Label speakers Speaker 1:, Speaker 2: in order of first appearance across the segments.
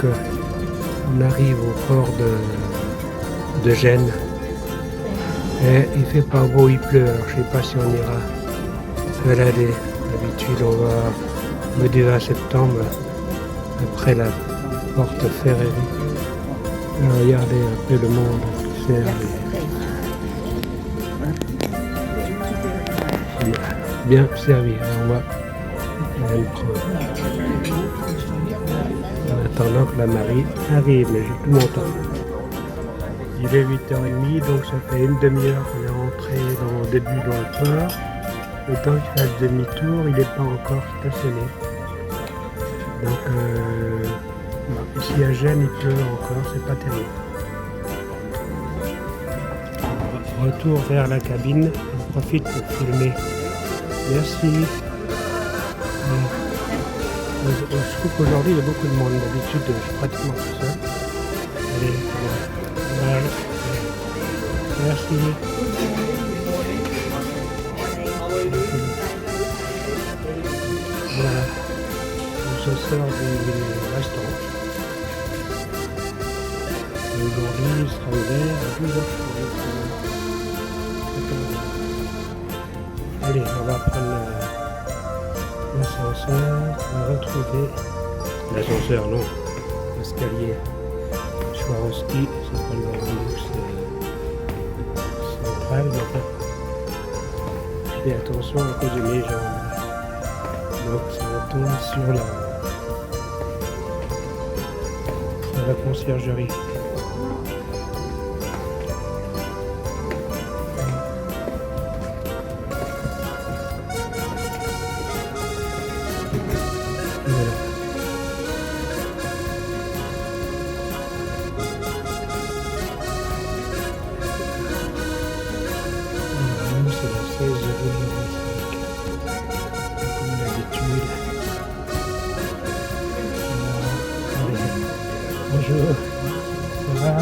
Speaker 1: on arrive au port de Gênes. Et il fait pas beau, il pleut, alors je sais pas si on ira balader. D'habitude on va le 20 septembre après la porte Ferrerie. Regardez un peu le monde qui sert. Bien servi, alors on va le prendre. En attendant que la Marie arrive, mais j'ai tout mon temps. Il est 8h30, donc ça fait une demi-heure qu'on est rentré au début dans le port. Le temps qu'il fasse demi-tour, il n'est pas encore stationné. Donc ici à Gênes, il pleut encore, c'est pas terrible. Retour vers la cabine, on profite pour filmer. Merci. Je trouve qu'aujourd'hui il y a beaucoup de monde. D'habitude je suis pratiquement tout seul. Allez, voilà. Merci. Voilà. Je sors du restaurant. Aujourd'hui il sera ouvert à 12h30. Allez, on va prendre l'ascenseur, on va retrouver l'ascenseur, non, l'escalier Swarovski, c'est pas le Bordeaux, c'est central, mais enfin, je fais attention à cause de mes jambes, donc ça tombe sur la conciergerie. C'est la 16 005, comme d'habitude. Bonjour, ça va?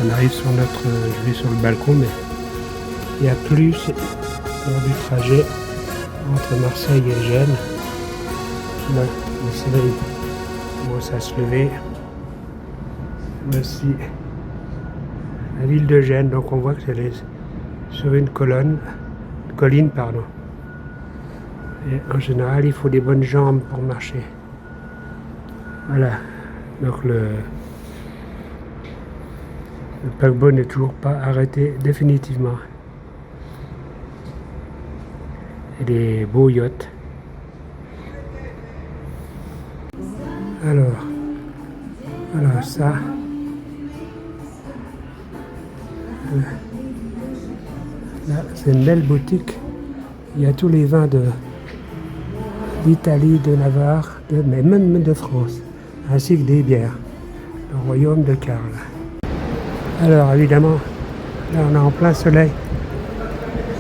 Speaker 1: On arrive sur notre... je vais sur le balcon, mais il y a plus lors du trajet entre Marseille et Gênes. Là, le soleil commence à se lever. Voici la ville de Gênes, donc on voit que c'est sur une colline, pardon. Et en général, il faut des bonnes jambes pour marcher. Voilà, donc le paquebot n'est toujours pas arrêté définitivement. Et des beaux yachts. Alors, voilà ça. Là, c'est une belle boutique. Il y a tous les vins d'Italie, de Navarre, mais même de France, ainsi que des bières. Le royaume de Karl. Alors, évidemment, là, on est en plein soleil.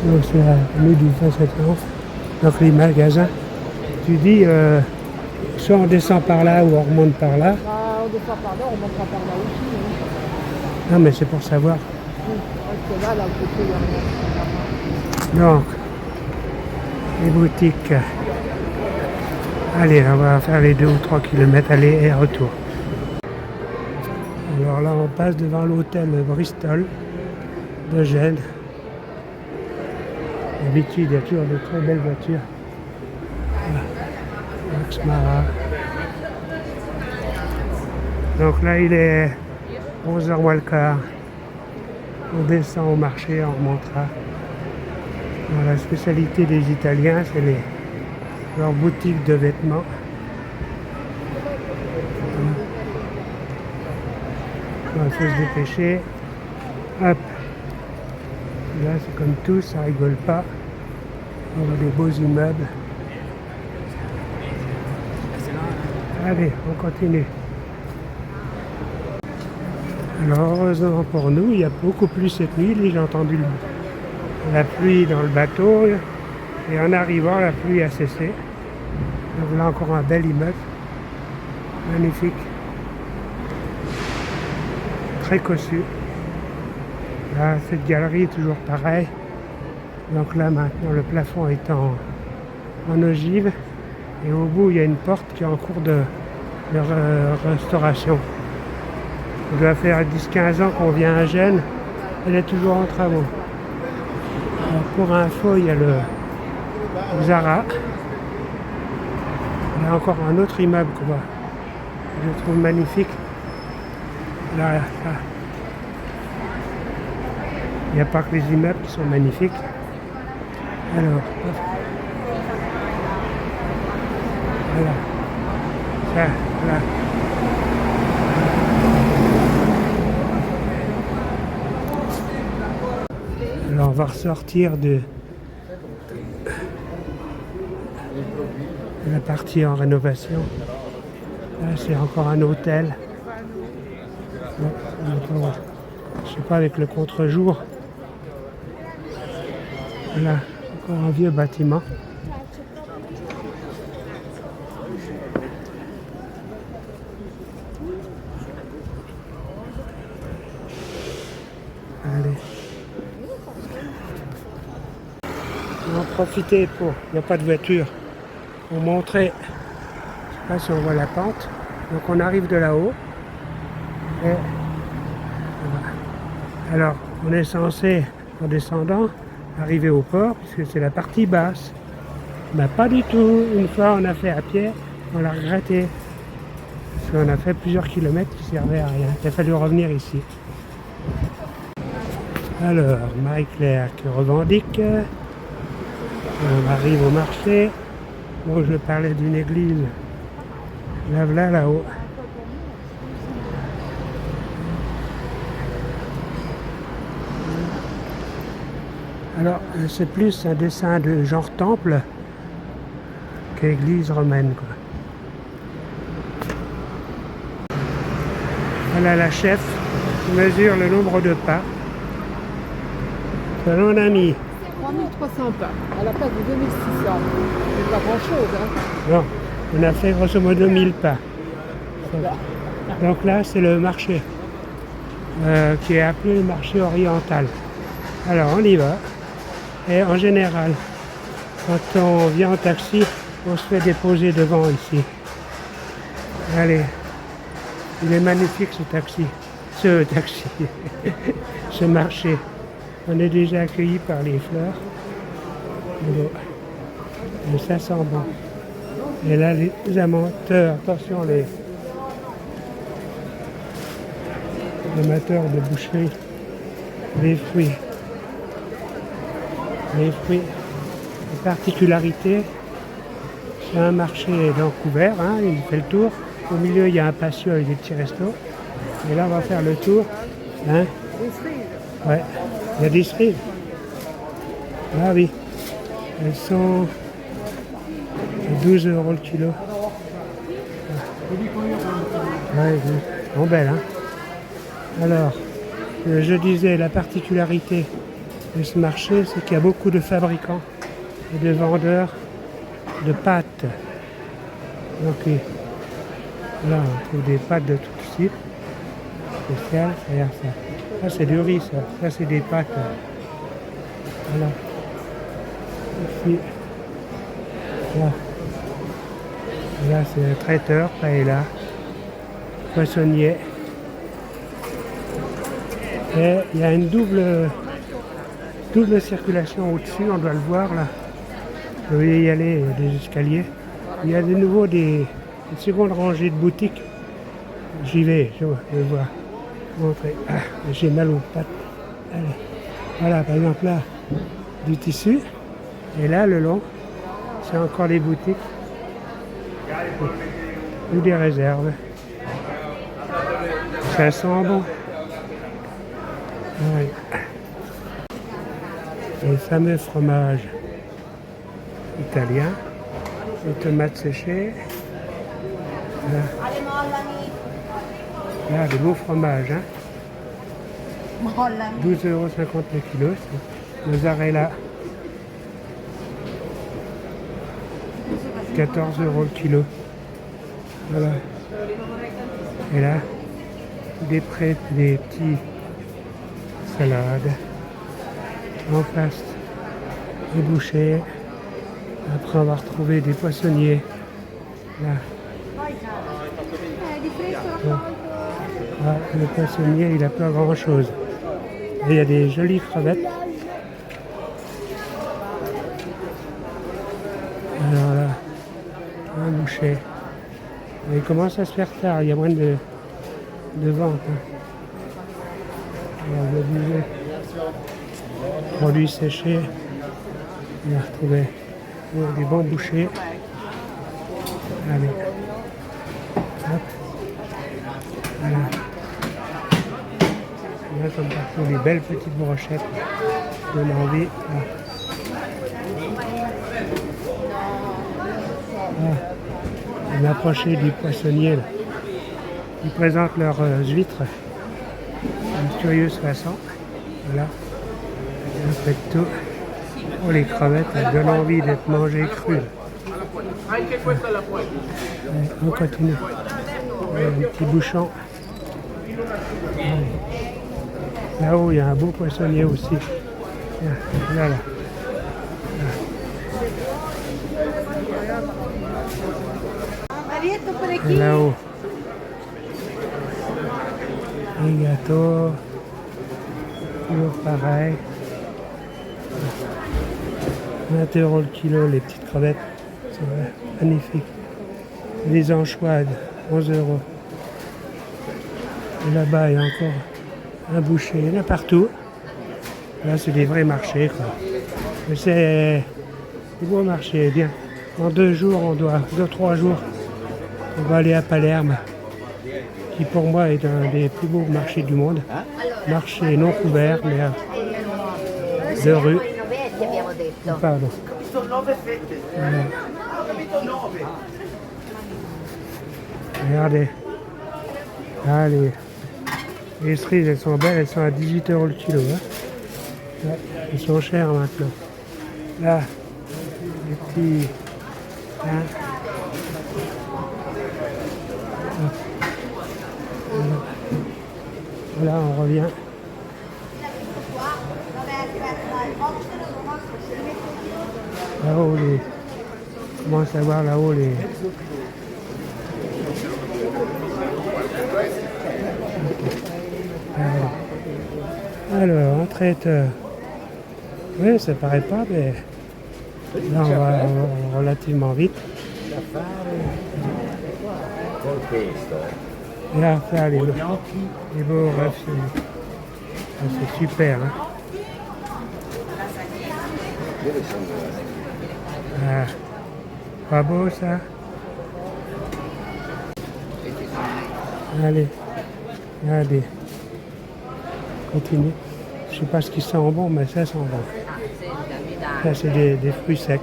Speaker 1: Donc, c'est la nuit du 20 septembre. Donc, les magasins. Tu dis... soit on descend par là ou on remonte par là.
Speaker 2: On descend par là, on remontera par là aussi.
Speaker 1: Non, mais c'est pour savoir.
Speaker 2: Oui, parce que là, au côté, il y a rien.
Speaker 1: Donc, les boutiques. Allez, on va faire les 2 ou 3 km aller et retour. Alors là, on passe devant l'hôtel Bristol de Gênes. D'habitude, il y a toujours de très belles voitures. Mara. Donc là il est 11h moins le quart. On descend au marché, on remontera. Alors, la spécialité des Italiens, c'est leur boutique de vêtements. Il faut se dépêcher. Hop. Là c'est comme tout, ça rigole pas. On a des beaux immeubles. Allez, on continue. Alors heureusement pour nous, il y a beaucoup plus cette nuit. J'ai entendu la pluie dans le bateau et en arrivant, la pluie a cessé. Donc là encore un bel immeuble. Magnifique. Très cossu. Là, cette galerie est toujours pareil. Donc là, maintenant, le plafond est en ogive. Et au bout, il y a une porte qui est en cours de restauration. Ça doit faire 10-15 ans qu'on vient à Gênes. Elle est toujours en travaux. Alors, pour info, il y a le Zara. Il y a encore un autre immeuble que je trouve magnifique. Là, il n'y a pas que les immeubles qui sont magnifiques. Alors, voilà. Ça, là. Alors, on va ressortir de la partie en rénovation. Là, c'est encore un hôtel. Bon, je sais pas, avec le contre-jour. Là, encore un vieux bâtiment. Allez. On va en profiter pour, il n'y a pas de voiture, pour montrer, je sais pas si on voit la pente. Donc on arrive de là-haut. Et voilà. Alors on est censé, en descendant, arriver au port, puisque c'est la partie basse. Mais pas du tout. Une fois on a fait à pied, on l'a regretté. Parce qu'on a fait plusieurs kilomètres qui servaient à rien. Il a fallu revenir ici. Alors, Marie-Claire qui revendique. On arrive au marché. Bon, je parlais d'une église. Là-haut. Alors, c'est plus un dessin de genre temple qu'église romaine, quoi. Voilà la chef qui mesure le nombre de pas. On a mis
Speaker 2: 3300 pas à la place de 2600. C'est pas grand-chose, hein.
Speaker 1: non, on a fait grosso modo 1000 pas. Donc là, c'est le marché qui est appelé le marché oriental. Alors, on y va. Et en général, quand on vient en taxi, on se fait déposer devant ici. Allez, il est magnifique ce taxi, ce marché. On est déjà accueillis par les fleurs. Mais ça sent bon. Et là, les amateurs, attention, les amateurs de boucherie, les fruits. Les particularités, c'est un marché donc ouvert, hein, il fait le tour. Au milieu, il y a un patio avec des petits restos. Et là, on va faire le tour. Hein. Ouais, il y a des cerises. Ah oui, elles sont 12 € le kilo. Ouais, elles sont belles, hein. Alors, je disais, la particularité de ce marché, c'est qu'il y a beaucoup de fabricants et de vendeurs de pâtes. Donc là, on trouve des pâtes de tout type. Spéciales, regarde ça. Ça, c'est du riz, ça. Ça, c'est des pâtes. Voilà. Ici. Là. Là, c'est un traiteur, paella. Poissonnier. Et il y a une double circulation au-dessus, on doit le voir là. Vous voyez y aller, il y a des escaliers. Il y a de nouveau une seconde rangée de boutiques. J'y vais, je vais voir. Montrer. Ah, j'ai mal aux pattes. Allez. Voilà, par exemple là, du tissu. Et là, le long, c'est encore des boutiques. Ou des réserves. Ça sent bon. Ouais. Les fameux fromages italiens, les tomates séchées. Là, des beaux fromages, hein. 12,50 € le kilo. Mozzarella, 14 € le kilo. Voilà. Et là, des petits salade. En face, des bouchers. Après, on va retrouver des poissonniers. Là. Bon. Ah, le poissonnier, il n'a pas grand-chose. Il y a des jolies crevettes. Alors là, un boucher. Mais il commence à se faire tard, il y a moins de vente. Hein. Alors, le budget. Produits séchés. On va retrouver des bons bouchers. Allez. Hop. Voilà. Là, comme partout, les belles petites brochettes. Donne envie. Là. Ah. On a approché du poissonnier. Là. Ils présentent leurs huîtres d'une curieuse façon. Voilà. Un peu de tout. Oh, les crevettes, elles donnent envie d'être mangées crues. On continue. Un petit bouchon. Là-haut, il y a un beau poissonnier aussi. Là, là. Et là-haut. Les gâteaux. Toujours pareil. 20 € le kilo, les petites crevettes. C'est magnifique. Les anchois, 11 €. Et là-bas, il y a encore un boucher. Il y en a partout. Là, c'est des vrais marchés, quoi. Mais c'est des beaux marchés. Bien. Dans 2 jours, 2-3 jours, on va aller à Palerme, qui pour moi est un des plus beaux marchés du monde. Marché non couvert, mais de rue. Pardon. Regardez. Là, les cerises, elles sont belles, elles sont à 18 € le kilo. Hein. Ouais, elles sont chères maintenant. Là, les petits... Hein. Voilà, on revient. Là-haut, on commence à voir là-haut les... Alors, un traiteur. Oui, ça paraît pas, mais là, on va relativement vite. Et là, faire les beaux raffinés. C'est super, hein. Ah, pas beau, ça? Allez, regardez. Continue. Je sais pas ce qui sent bon, mais ça sent bon. Là, c'est des fruits secs.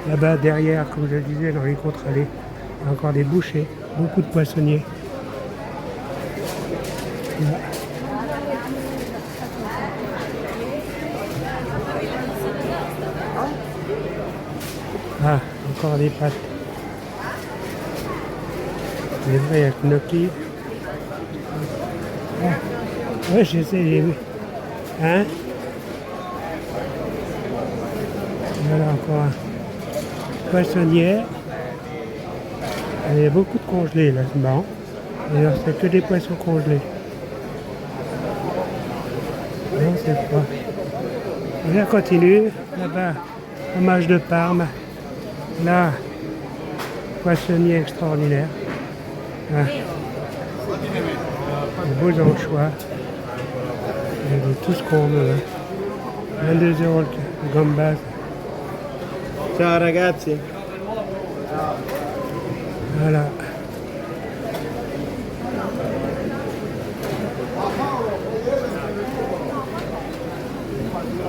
Speaker 1: Là-bas, derrière, comme je le disais, dans les contre-allées, il y a encore des bouchers, beaucoup de poissonniers. Là. Ah, encore des pâtes. Des vrais gnocchis. Ah. Oui, je sais, j'ai vu. Hein? Voilà encore un poissonnier. Il y a beaucoup de congelés là, c'est marrant. D'ailleurs, c'est que des poissons congelés. Non, c'est pas. Et là, continue. Là-bas, fromage de Parme. Là, poissonnier extraordinaire. Ah. Des beaux anchois. De tout ce qu'on veut. 22 € le gambas.
Speaker 3: Ciao ragazzi.
Speaker 1: Voilà.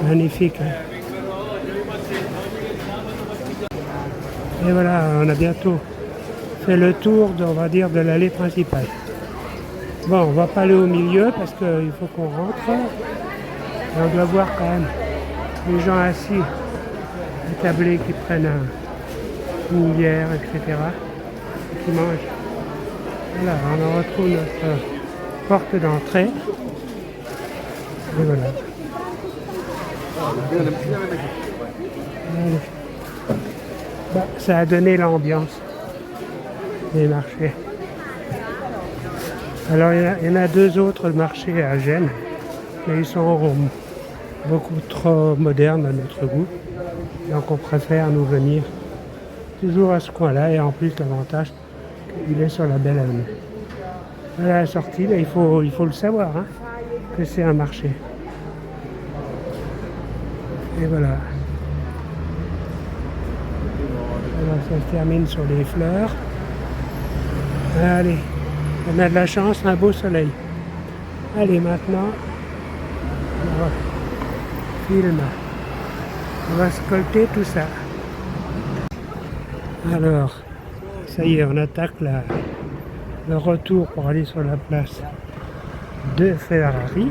Speaker 1: Magnifique. Hein. Et voilà, on a bientôt fait le tour, on va dire, de l'allée principale. Bon, on va pas aller au milieu parce qu'il faut qu'on rentre. Et on doit voir quand même les gens assis, établés qui prennent une bière, etc. Et qui mangent. Voilà, on en retrouve notre porte d'entrée. Et voilà. Allez. Bah, ça a donné l'ambiance des marchés. Alors il y en a deux autres marchés à Gênes, mais ils sont beaucoup trop modernes à notre goût. Donc on préfère nous venir toujours à ce coin-là, et en plus l'avantage, il est sur la belle avenue. À la sortie, là, il faut le savoir, hein, que c'est un marché. Et voilà. Alors ça se termine sur les fleurs. Allez, on a de la chance, un beau soleil. Allez, maintenant, on va filmer. On va sculpter tout ça. Alors, ça y est, on attaque le retour pour aller sur la place de Ferrari.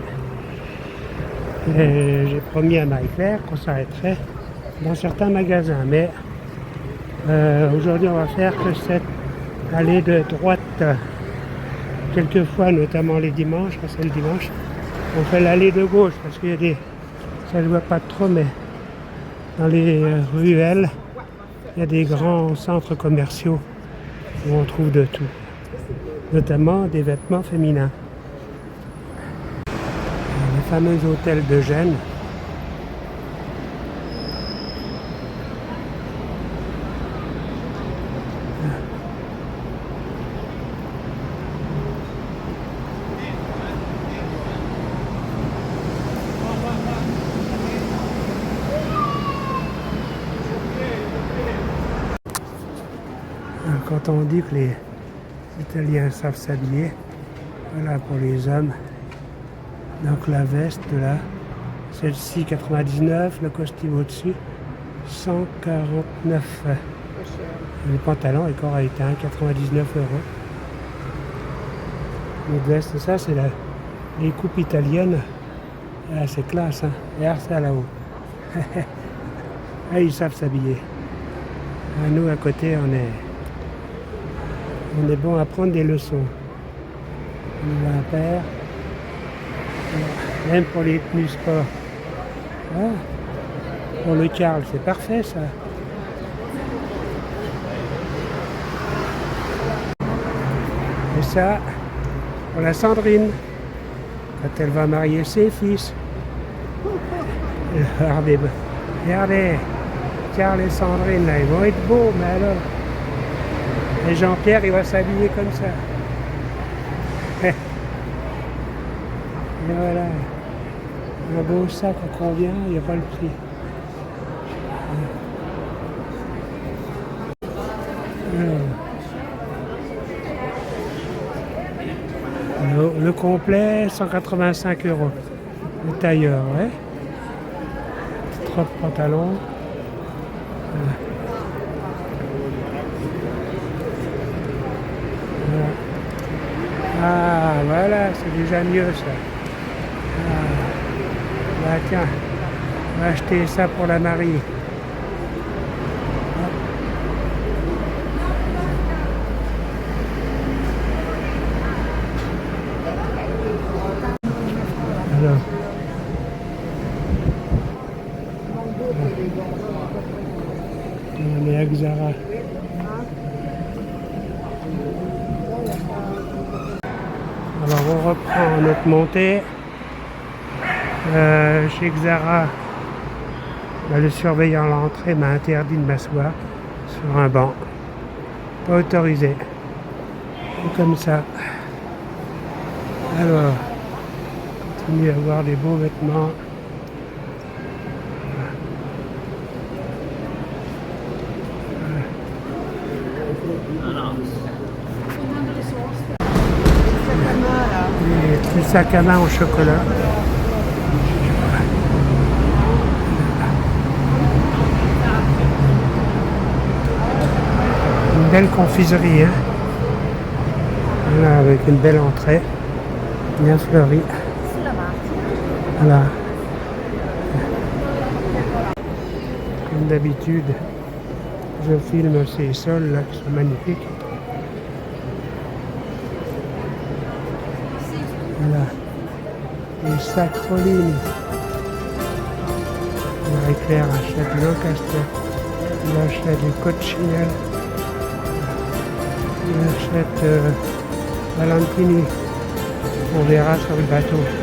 Speaker 1: Et j'ai promis à Marie-Claire qu'on s'arrêterait dans certains magasins. Mais aujourd'hui, on va faire que cette allée de droite. Quelquefois, notamment les dimanches, quand c'est le dimanche, on fait l'allée de gauche parce qu'il y a des... ça ne se voit pas trop, mais dans les ruelles, il y a des grands centres commerciaux où on trouve de tout, notamment des vêtements féminins. Le fameux hôtel de Gênes. Quand on dit que les Italiens savent s'habiller, voilà pour les hommes. Donc la veste là, celle-ci 99, le costume au-dessus 149. Le pantalon est correct, hein, 99 €. Les vestes, ça c'est les coupes italiennes. Ah, c'est classe, hein. Regarde ça là-haut. Ah, ils savent s'habiller. Ah, nous à côté on est bon à prendre des leçons. On a un paire. Même pour les tenues sport. Ah, pour le Karl, c'est parfait ça. Et ça, pour la Sandrine, quand elle va marier ses fils. Regardez, Karl et Sandrine, là, ils vont être beaux, mais alors. Et Jean-Pierre, il va s'habiller comme ça. Et voilà. Un beau sac à combien, il n'y a pas le prix. Alors, le complet, 185 €. Le tailleur, ouais. Trop de pantalons. Voilà. Ah, voilà, c'est déjà mieux ça. Ah, bah tiens, on va acheter ça pour la mariée. Alors, on est à Xara. Alors on reprend notre montée. Chez Xara, le surveillant à l'entrée m'a interdit de m'asseoir sur un banc. Pas autorisé. C'est comme ça. Alors, on continue à voir des beaux vêtements. Les sacs à main au chocolat. Une belle confiserie, hein. Voilà, avec une belle entrée, bien fleurie. Voilà. Comme d'habitude, je filme ces sols là qui sont magnifiques. Voilà. du Sacrolini. Marie-Claire achète du Lancaster. Il achète du Coccinelle. Il achète Valentini. On verra sur le bateau.